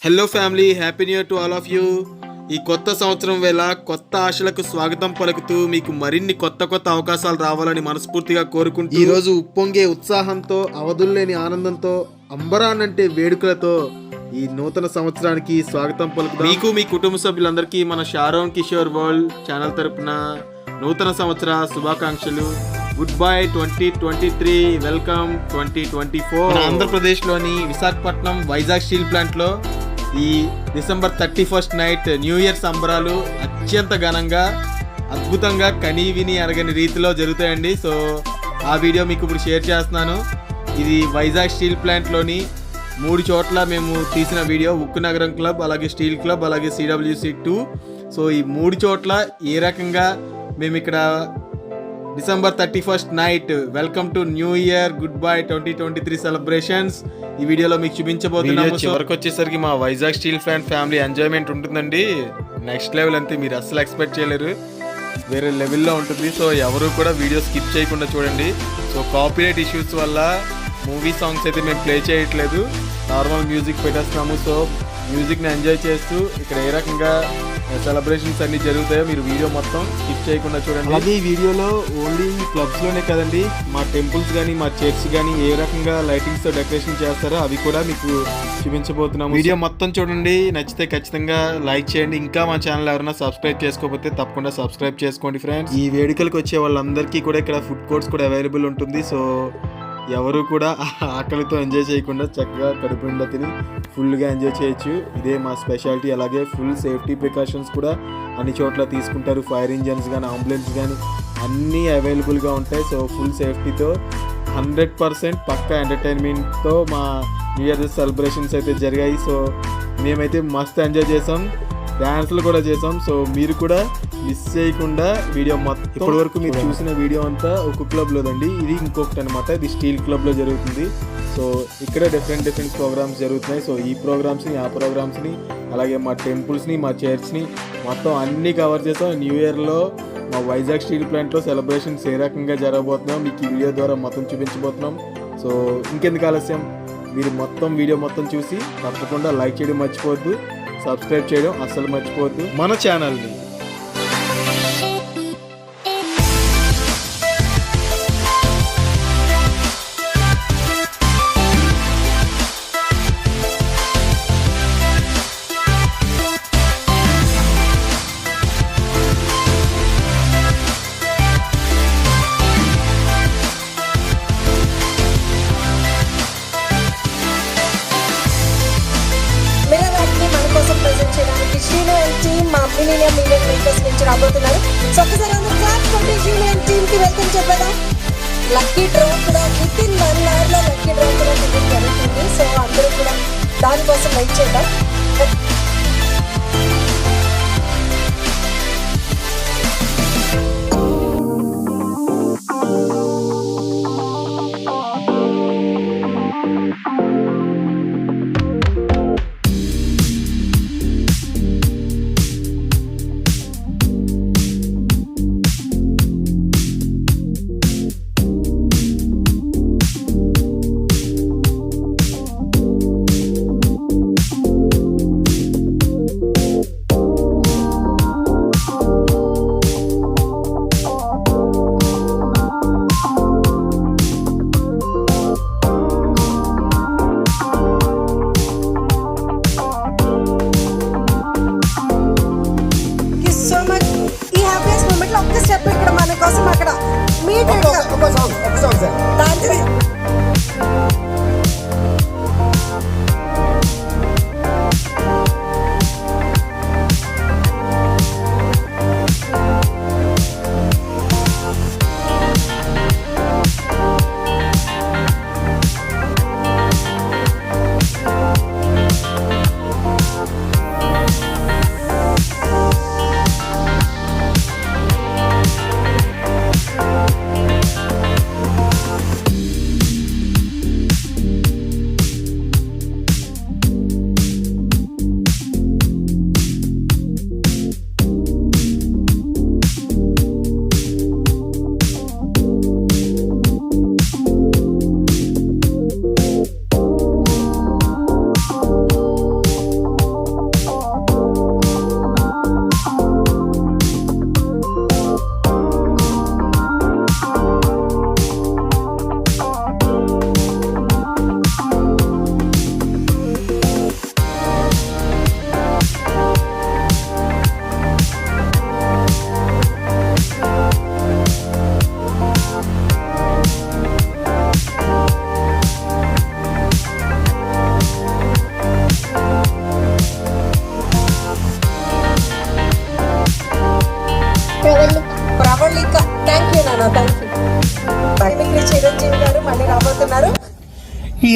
Hello family, happy new year to all of you. ఈ కొత్త సంవత్సరం వేళ కొత్త ఆశలకు స్వాగతం పలుకుతూ మీకు మరిన్ని కొత్త అవకాశాలు రావాలని మనస్ఫూర్తిగా కోరుకుంటూ ఈరోజు ఉప్పొంగే ఉత్సాహంతో, అవధుల్లేని ఆనందంతో, అంబరానంటే వేడుకలతో ఈ నూతన సంవత్సరానికి స్వాగతం పలుకుతాం. మీకు మీ కుటుంబ సభ్యులందరికీ మన షారోన్ కిషోర్ వరల్డ్ ఛానల్ తరపున నూతన సంవత్సర శుభాకాంక్షలు. Good bye 2023, welcome 2024. ఆంధ్రప్రదేశ్లోని విశాఖపట్నం వైజాగ్ స్టీల్ ప్లాంట్లో ఈ డిసెంబర్ 31 నైట్ న్యూ ఇయర్ సంబరాలు అత్యంత ఘనంగా, అద్భుతంగా, కనీ విని అరగని రీతిలో జరుగుతాయండి. సో ఆ వీడియో మీకు ఇప్పుడు షేర్ చేస్తున్నాను. ఇది వైజాగ్ స్టీల్ ప్లాంట్లోని 3 చోట్ల మేము తీసిన వీడియో. ఉక్కు నగరం క్లబ్, అలాగే స్టీల్ క్లబ్, అలాగే CWC2. సో ఈ 3 చోట్ల ఏ రకంగా మేము ఇక్కడ December 31 night welcome to new year, good bye 2023 celebrations ఈ వీడియోలో మీకు చూపించబోతున్నాము. చివరికి వచ్చేసరికి మా Vizag steel plant family enjoyment ఉంటుందండి. నెక్స్ట్ లెవెల్ అంతే, మీరు అస్సలు ఎక్స్పెక్ట్ చేయలేరు. వేరే లెవెల్లో ఉంటుంది. సో ఎవరు కూడా వీడియో స్కిప్ చేయకుండా చూడండి. సో కాపీరైట్ ఇష్యూస్ వల్ల మూవీ సాంగ్స్ అయితే మేము ప్లే చేయట్లేదు, నార్మల్ మ్యూజిక్ పెట్టేస్తున్నాము. సో మ్యూజిక్ని ఎంజాయ్ చేస్తూ ఇక్కడ ఏ రకంగా సెలబ్రేషన్స్ అన్ని జరుగుతాయో మీరు వీడియో మొత్తం స్కిప్ చేయకుండా చూడండి. అలాగే ఈ వీడియోలో ఓన్లీ క్లబ్స్లోనే కదండి, మా టెంపుల్స్ కానీ మా చర్చ్ కానీ ఏ రకంగా లైటింగ్స్తో డెకరేషన్ చేస్తారో అవి కూడా మీకు చూపించబోతున్నాము. వీడియో మొత్తం చూడండి, నచ్చితే ఖచ్చితంగా లైక్ చేయండి. ఇంకా మా ఛానల్ ఎవరైనా సబ్స్క్రైబ్ చేసుకోకపోతే తప్పకుండా సబ్స్క్రైబ్ చేసుకోండి ఫ్రెండ్స్. ఈ వేడుకలకు వచ్చే వాళ్ళందరికీ కూడా ఇక్కడ ఫుడ్ కోర్ట్స్ కూడా అవైలబుల్ ఉంటుంది. సో ఎవరు కూడా ఆకలితో ఎంజాయ్ చేయకుండా చక్కగా కడుపు నిండా తిని ఫుల్గా ఎంజాయ్ చేయొచ్చు. ఇదే మా స్పెషాలిటీ. అలాగే ఫుల్ సేఫ్టీ ప్రికాషన్స్ కూడా అన్ని చోట్ల తీసుకుంటారు. ఫైర్ ఇంజన్స్ కానీ, అంబులెన్స్ కానీ అన్నీ అవైలబుల్గా ఉంటాయి. సో ఫుల్ సేఫ్టీతో 100% పక్కా ఎంటర్టైన్మెంట్తో మా న్యూ ఇయర్ సెలబ్రేషన్స్ అయితే జరిగాయి. సో మేమైతే మస్తు ఎంజాయ్ చేసాం, డ్యాన్స్లు కూడా చేసాం. సో మీరు కూడా మిస్ చేయకుండా వీడియో మొత్తం ఇప్పటి వరకు మీరు చూసిన వీడియో అంతా ఒక క్లబ్లోదండి. ఇది ఇంకొకటి అనమాట, ఇది స్టీల్ క్లబ్లో జరుగుతుంది. సో ఇక్కడ డిఫరెంట్ ప్రోగ్రామ్స్ జరుగుతున్నాయి. సో ఈ ప్రోగ్రామ్స్ని, ఆ ప్రోగ్రామ్స్ని, అలాగే మా టెంపుల్స్ని, మా చర్చ్ని మొత్తం అన్నీ కవర్ చేసాం. న్యూ ఇయర్లో మా వైజాగ్ స్టీల్ ప్లాంట్లో సెలబ్రేషన్స్ ఏ రకంగా జరగబోతున్నాం మీకు ఈ వీడియో ద్వారా మొత్తం చూపించబోతున్నాం. సో ఇంకెందుకు ఆలస్యం, మీరు మొత్తం వీడియో మొత్తం చూసి తప్పకుండా లైక్ చేయడం మర్చిపోవద్దు, సబ్స్క్రైబ్ చేయడం అస్సలు మర్చిపోవద్దు మన ఛానల్ని. మా మిలీనియం ఈవెంట్ మేకర్స్ నుంచి రాబోతున్నారు. సో ఒకసారి అందరూ క్లాస్ కొట్టి యూనియన్ టీమ్ కి వెల్కమ్ చెప్పేదా. లక్కీ డ్రా కూడా విత్ ఇన్ 1 hour లో లక్కీ డ్రా కూడా టికెట్ జరుగుతుంది. సో అందరూ కూడా దానికోసం వెయిట్ చేద్దాం.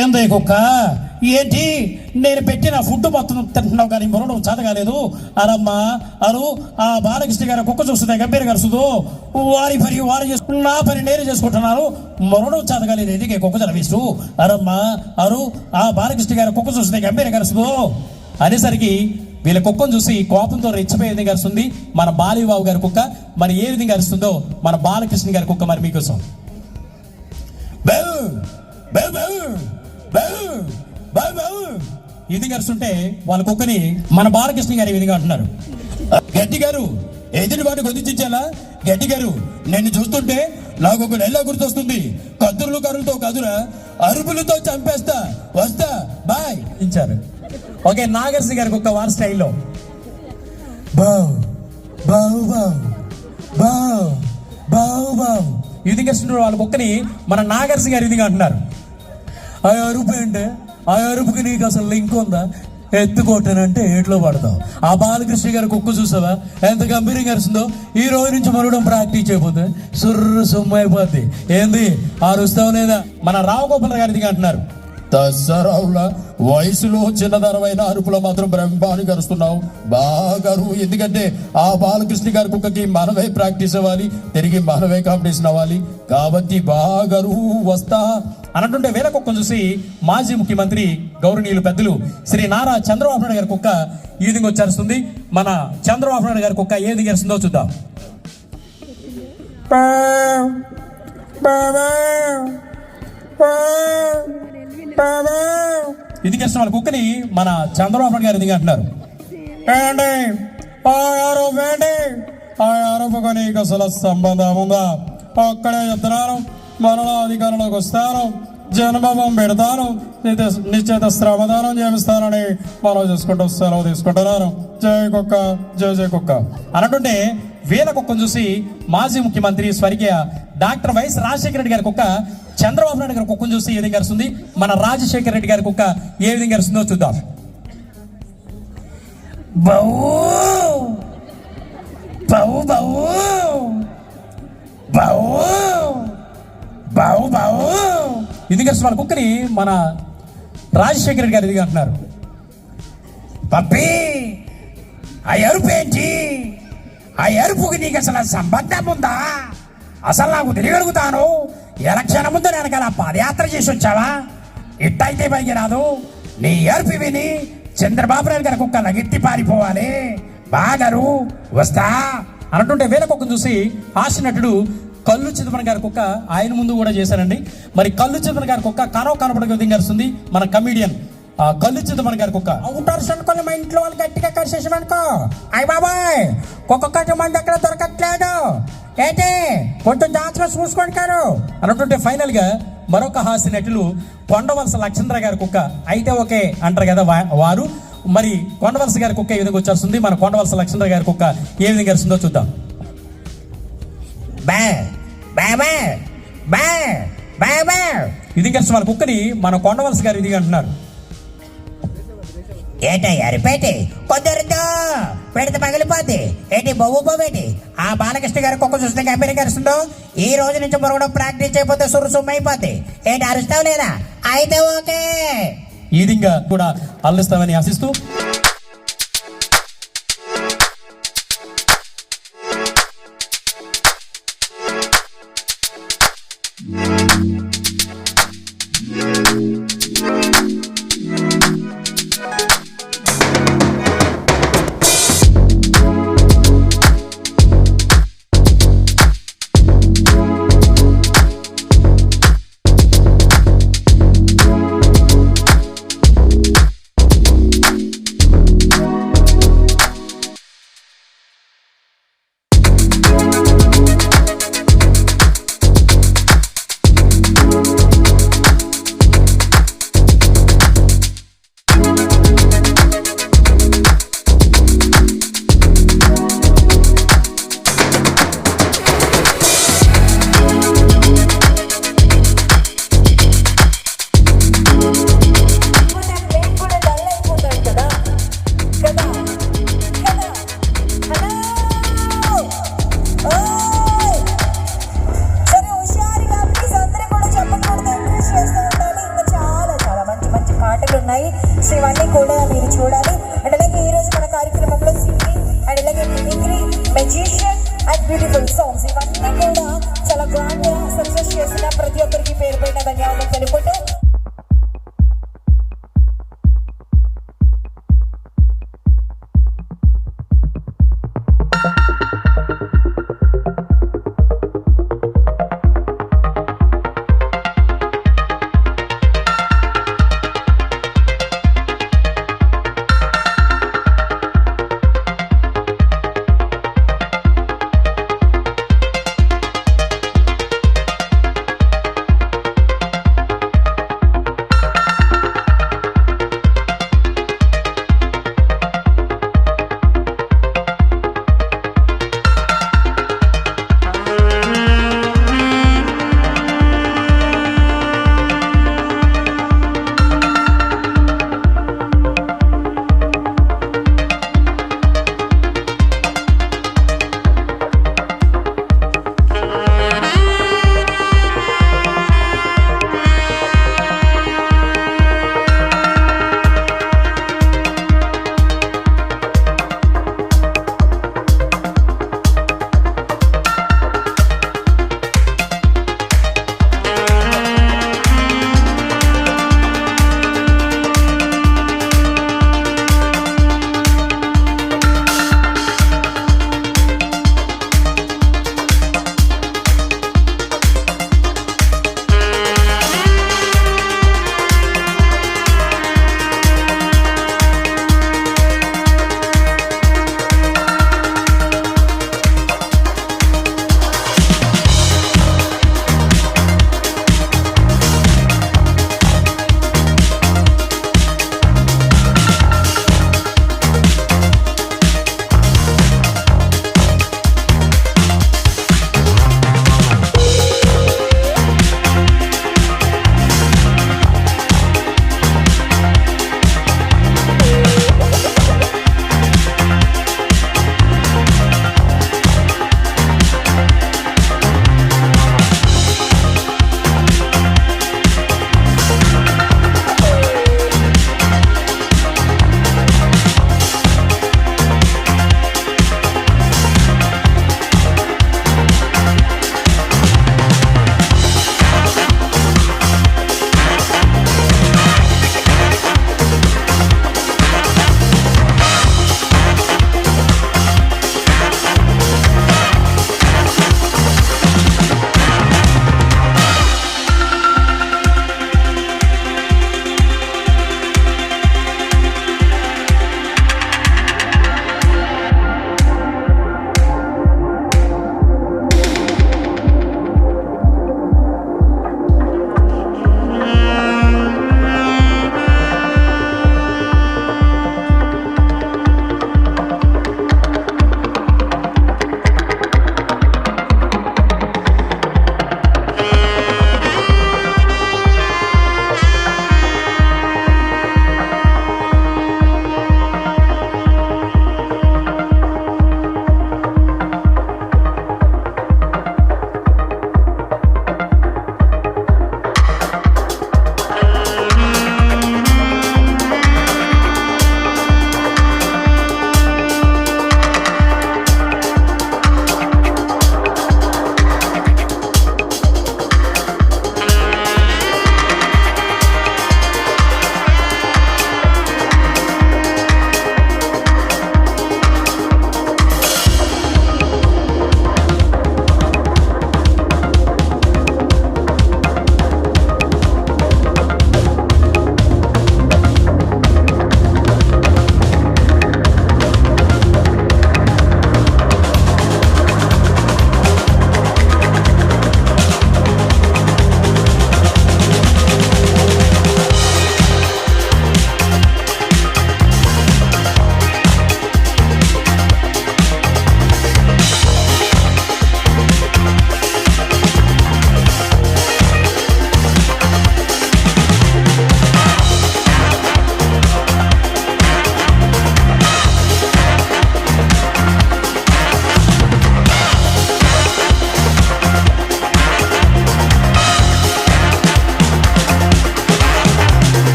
ఏందే కుక్క, ఏంటి నేను పెట్టిన ఫుడ్ మొత్తం తింటున్నావు కానీ మురడం చదగాలేదు. అరమ్మా అరు ఆ బాలకృష్ణ గారి కుక్క చూస్తుంటే గంభీర గరుస్తుందో వారి పని వారు చేసుకుని నా పని నేను చేసుకుంటున్నాను. మురడం చదగలేదు ఎందుకే కుక్క చదివిస్తూ. అరమ్మా అరు ఆ బాలకృష్ణ గారి కుక్క చూస్తుంటే గంభీర గరుస్తుందో అనేసరికి వీళ్ళ కుక్కను చూసి కోపంతో రెచ్చిపోయే విధంగా గరుస్తుంది మన బాలీబాబు గారి కుక్క. మరి ఏ విధంగా గరుస్తుందో మన బాలకృష్ణ గారి కుక్క మరి మీకోసం. ఇది గరుస్తుంటే వాళ్ళ కుక్కని మన బాలకృష్ణ గారు ఈ విధంగా అంటున్నారు. గట్టి గారు ఎదుటి వాటి కొద్దించాలా? గట్టి గారు నన్ను చూస్తుంటే నాకు ఒక నెల గుర్తొస్తుంది. కత్తులు కర్రలతో కదురా, అరుపులతో చంపేస్తా, వస్తా, బాయ్ ఇచ్చారు. ఓకే, నాగర్సి గారికి ఒక వారి స్టైల్లో బావ్ బావ్ బావ్ బావ్ బావ్ బావ్ ఇది కృష్ణుడు వాళ్ళ కుక్కని మన నాగర్సి గారు ఇదిగా అంటున్నారు. ఆ అరుపు ఏంటే, ఆ అరుపుకి నీకు అసలు లింక్ ఉందా? ఎత్తుకోటానంటే ఏట్లో పడతావు. ఆ బాలకృష్ణ గారి కుక్క చూసావా ఎంత గంభీరంగా అరుస్తుందో. ఈ రోజు నుంచి మరవడం ప్రాక్టీస్ చేయబోతే సుర్రు సొమ్ము అయిపోద్ది. ఏంది అరుస్తావు లేదా? మన రావుగోపాల్ గారి ఇదిగా అంటున్నారు. దసరావుల వయసులో చిన్నదరమైన అరుపులో మాత్రం బ్రహ్మాన్ని కరుస్తున్నావు బాగారు. ఎందుకంటే ఆ బాలకృష్ణ గారి కుక్కకి మనమే ప్రాక్టీస్ అవ్వాలి, తిరిగి మనమే కాంపిటీషన్ అవ్వాలి. కాబట్టి బాగారు వస్తా అన్నట్టుంటే వేల కుక్కను చూసి మాజీ ముఖ్యమంత్రి గౌరవనీయులు పెద్దలు శ్రీ నారా చంద్రబాబు నాయుడు గారి కుక్క ఈ విధంగా వచ్చేస్తుంది. మన చంద్రబాబు నాయుడు గారి కుక్క ఏ విధంగా వస్తుందో చూద్దాం. ఇది కష్టం వాళ్ళ కుక్కని మన చంద్రబాబు నాయుడు గారు ఇది అంటున్నారు. ఆరోపకు నీకు అసలు సంబంధం ఉందా? అక్కడే చెప్తున్నాను, మనలో అధికారంలోకి వస్తాను, జన్మభం పెడతాను, నిశ్చిత శ్రమదానం చేస్తానని మనం చేసుకుంటూ సెలవు తీసుకుంటున్నాను. జై కుక్క, జై జై కుక్క అన్నట్టుంటే వీళ్ళ కుక్కను చూసి మాజీ ముఖ్యమంత్రి స్వర్గీయ డాక్టర్ వైఎస్ రాజశేఖర రెడ్డి గారి కుక్క చంద్రబాబు నాయుడు గారి కుక్కను చూసి ఏ విధంగా అరుస్తుంది, మన రాజశేఖర రెడ్డి గారి కుక్క ఏ విధంగా అరుస్తుందో చూద్దాం. బావు బావు బావు బావు బావు బావు ఇది కలిసి వాళ్ళ కుక్కని మన రాజశేఖర రెడ్డి గారు ఇదిగా అంటున్నారు. పప్పి ఆ అరుపు ఏంటి? ఆ అరుపుకి నీకు అసలు సంబంధం ఉందా? అసలు నాకు తెలియగలుగుతాను. ఎలక్షన్ ముందు నేను అలా పాదయాత్ర చేసి వచ్చావా? ఇట్టయితే పైకి రాదు. నీ అరుపు విని చంద్రబాబు నాయుడు గారి కుక్క లగెత్తి పారిపోవాలి. బాగారు వస్తా అన్నట్టుంటే వేల కుక్కను చూసి హాస్యనటుడు కళ్ళు చిదంబరం గారి కుక్క ఆయన ముందు కూడా చేశారండి. మరి కళ్ళు చిదంబరం గారి కుక్క కనపడక విధంగా అరుస్తుంది మన కమిడియన్ కళ్ళు చిదంబరం గారి కుక్క. అవుతారు అనుకోని మా ఇంట్లో వాళ్ళు గట్టిగా కలిసేసామనుకో, అయ్య బాబాయ్ కుక్క మంది అక్కడ దొరకట్లేదు ఏంటి, కొంచెం జాగ్రత్తగా చూసుకోండి కారు అన్నట్టుంటే ఫైనల్ గా మరొక హాస్య నటులు కొండవలస లక్ష్మణ గారి కుక్క అయితే ఓకే అంటారు కదా వారు. మరి కొండవలస గారి కుక్క ఏ విధంగా వచ్చేస్తుంది, మన కొండవలస లక్ష్మణ గారి కుక్క ఏ విధంగా వస్తుందో చూద్దాం. ఇది కలిసి మన కుక్కని మన కొండవలస గారు ఇది అంటున్నారు. ఏటయ్యారు పేటి కుదరదు, పెడితే పగిలిపోద్ది ఏంటి బొవ్వు బొవ్వేటి. ఆ బాలకృష్ణ గారి కుక్క చూస్తే గంభీరంగా అరుస్తుందో. ఈ రోజు నుంచి మరొకడం ప్రాక్టీస్ అయిపోతే సురు సుమ్మ అయిపోద్ది. ఏంటి అరుస్తావు లేదా? అయితే ఓకే ఈ విధంగా కూడా అల్లిస్తామని ఆశిస్తూ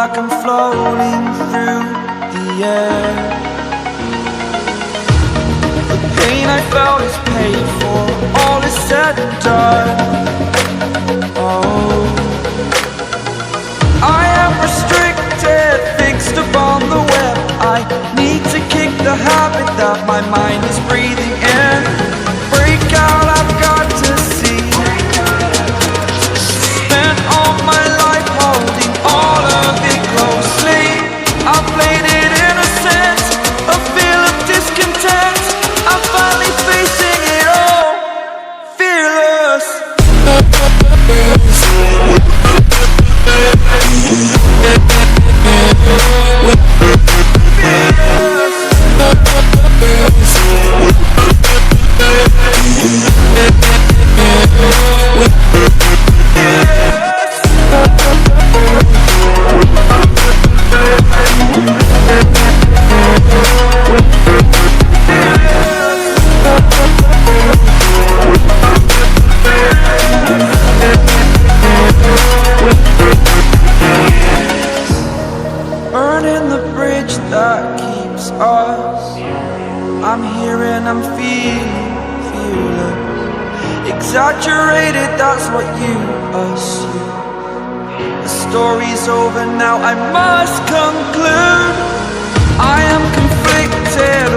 like I'm floating through the air. The pain I felt is paid for, all is said and done. Oh, I am restricted, fixed upon the web. I need to kick the habit that my mind is breathing in. Break out, I've got to see. Spent all my life holding all of it closely. I played it innocent, a feel of discontent. I'm finally facing it all, fearless. Burning the bridge that keeps us. I'm here and I'm feeling fearless. Exaggerated, that's what you assume. The story's over now, I must conclude. I am conflicted.